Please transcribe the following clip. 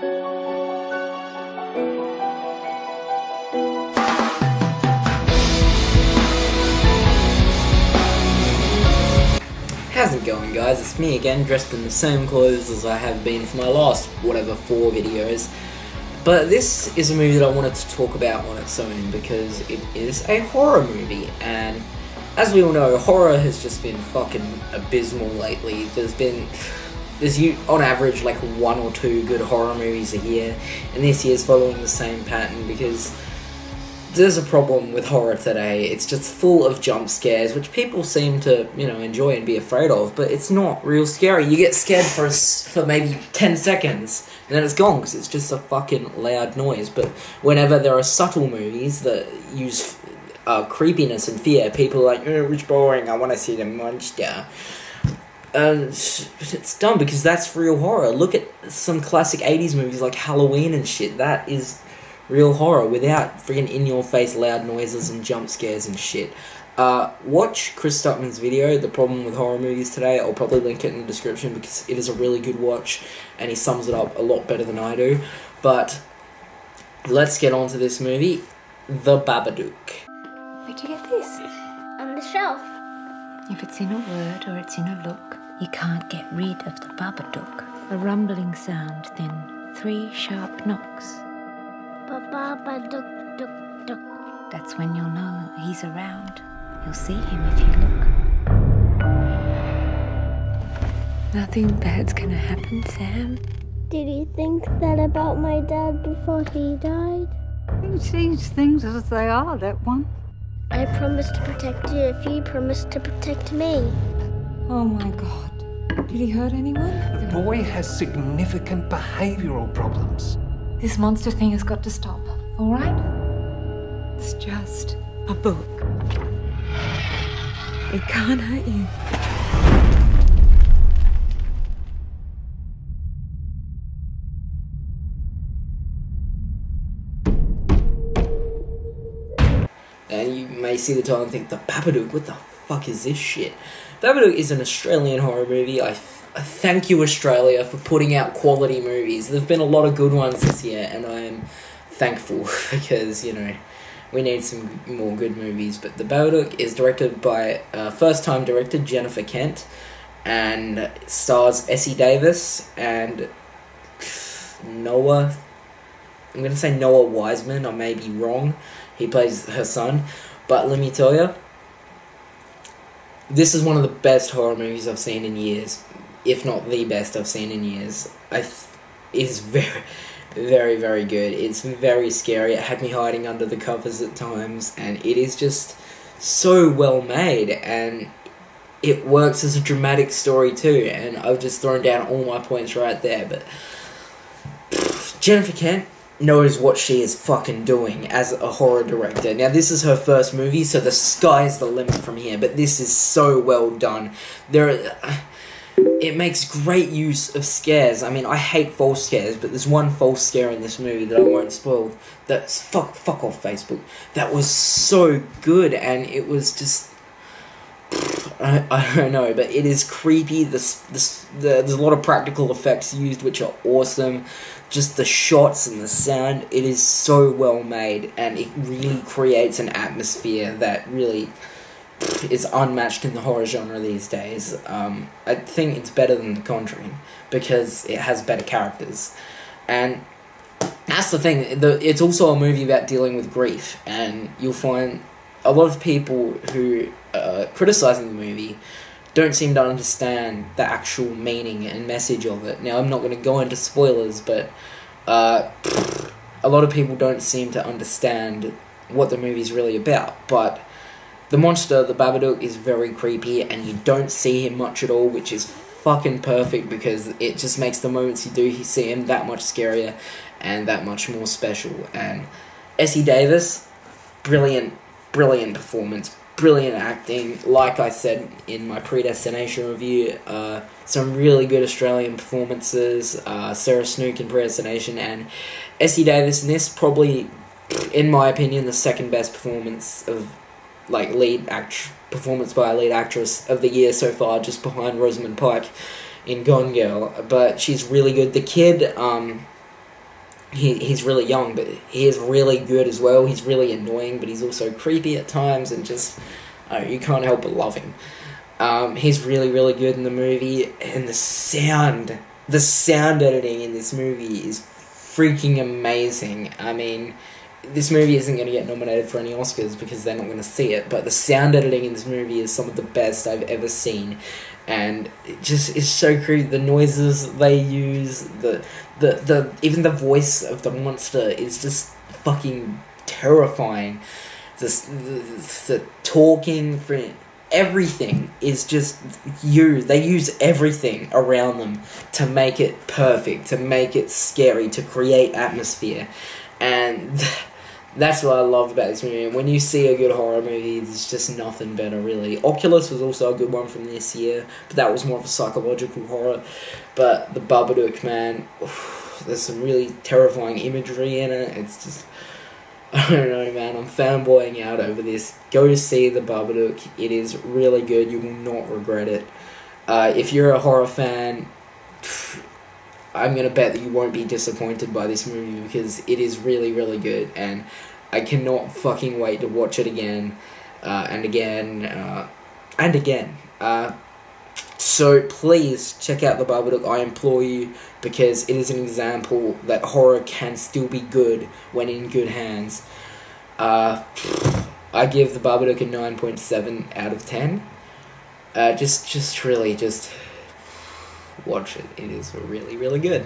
How's it going, guys? It's me again, dressed in the same clothes as I have been for my last, 4 videos. But this is a movie that I wanted to talk about on its own because it is a horror movie, and as we all know, horror has just been fucking abysmal lately. There's on average like 1 or 2 good horror movies a year, and this year's following the same pattern because there's a problem with horror today. It's just full of jump scares, which people seem to, enjoy and be afraid of, but it's not real scary. You get scared for maybe 10 seconds, and then it's gone, because it's just a fucking loud noise. But whenever there are subtle movies that use creepiness and fear, people are like, oh, it's boring, I want to see the monster. It's dumb, because that's real horror. Look at some classic 80s movies like Halloween and shit. That is real horror without freaking in-your-face loud noises and jump scares and shit. Watch Chris Stuckman's video, The Problem with Horror Movies Today. I'll probably link it in the description because it is a really good watch and he sums it up a lot better than I do. But let's get on to this movie, The Babadook. Where'd you get this? On the shelf. If it's in a word or it's in a look, you can't get rid of the Babadook. A rumbling sound, then 3 sharp knocks. Babadook, dook, dook. That's when you'll know he's around. You'll see him if you look. Nothing bad's gonna happen, Sam. Did you think that about my dad before he died? He sees things as they are, that one. I promised to protect you if you promised to protect me. Oh my God. Did he hurt anyone? The boy has significant behavioural problems. This monster thing has got to stop, all right? It's just a book. It can't hurt you. And you may see the title and think, The Babadook, what the fuck is this shit? Babadook is an Australian horror movie. I thank you, Australia, for putting out quality movies. There have been a lot of good ones this year, and I am thankful because, we need some more good movies. But The Babadook is directed by first-time director Jennifer Kent, and stars Essie Davis and Noah. I'm going to say Noah Wiseman, I may be wrong. He plays her son. But let me tell you, this is one of the best horror movies I've seen in years. If not the best I've seen in years. It's very, very, very good. It's very scary. It had me hiding under the covers at times, and it is just so well made, and it works as a dramatic story too, and I've just thrown down all my points right there, but Jennifer Kent knows what she is fucking doing as a horror director. Now, this is her first movie, so the sky's the limit from here, but this is so well done. It makes great use of scares. I mean, I hate false scares, but there's one false scare in this movie that I won't spoil. That's fuck off Facebook. That was so good, and it was just I don't know, but it is creepy. There's a lot of practical effects used, which are awesome. Just the shots and the sound, it is so well made, and it really creates an atmosphere that really is unmatched in the horror genre these days. I think it's better than The Conjuring because it has better characters, and that's the thing. It's also a movie about dealing with grief, and you'll find a lot of people who are criticizing the movie don't seem to understand the actual meaning and message of it. Now, I'm not going to go into spoilers, but a lot of people don't seem to understand what the movie's really about, but the monster, the Babadook, is very creepy, and you don't see him much at all, which is fucking perfect, because it just makes the moments you do see him that much scarier, and that much more special. And Essie Davis, brilliant performance, brilliant acting. Like I said in my Predestination review, some really good Australian performances, Sarah Snook in Predestination, and Essie Davis in this, probably, in my opinion, the second best performance of performance by a lead actress of the year so far, just behind Rosamund Pike in Gone Girl. But she's really good. The kid, he's really young, but he is really good as well. He's really annoying, but he's also creepy at times, and just you can't help but love him. He's really, really good in the movie, and the sound editing in this movie is freaking amazing. I mean, this movie isn't going to get nominated for any Oscars because they're not going to see it, but the sound editing in this movie is some of the best I've ever seen, and it just is so creepy. The noises they use, the even the voice of the monster is just fucking terrifying. The talking for everything is just they use everything around them to make it perfect, to make it scary, to create atmosphere, and that's what I love about this movie. And when you see a good horror movie, there's just nothing better, really. Oculus was also a good one from this year, but that was more of a psychological horror. But the Babadook, man, there's some really terrifying imagery in it. It's just, I don't know, man, I'm fanboying out over this. Go see the Babadook. It is really good. You will not regret it. If you're a horror fan, I'm going to bet that you won't be disappointed by this movie, because it is really, really good, and I cannot fucking wait to watch it again, and again, and again. So please check out the Babadook, I implore you, because it is an example that horror can still be good when in good hands. I give the Babadook a 9.7 out of 10. Just really, watch it. It is really, really good.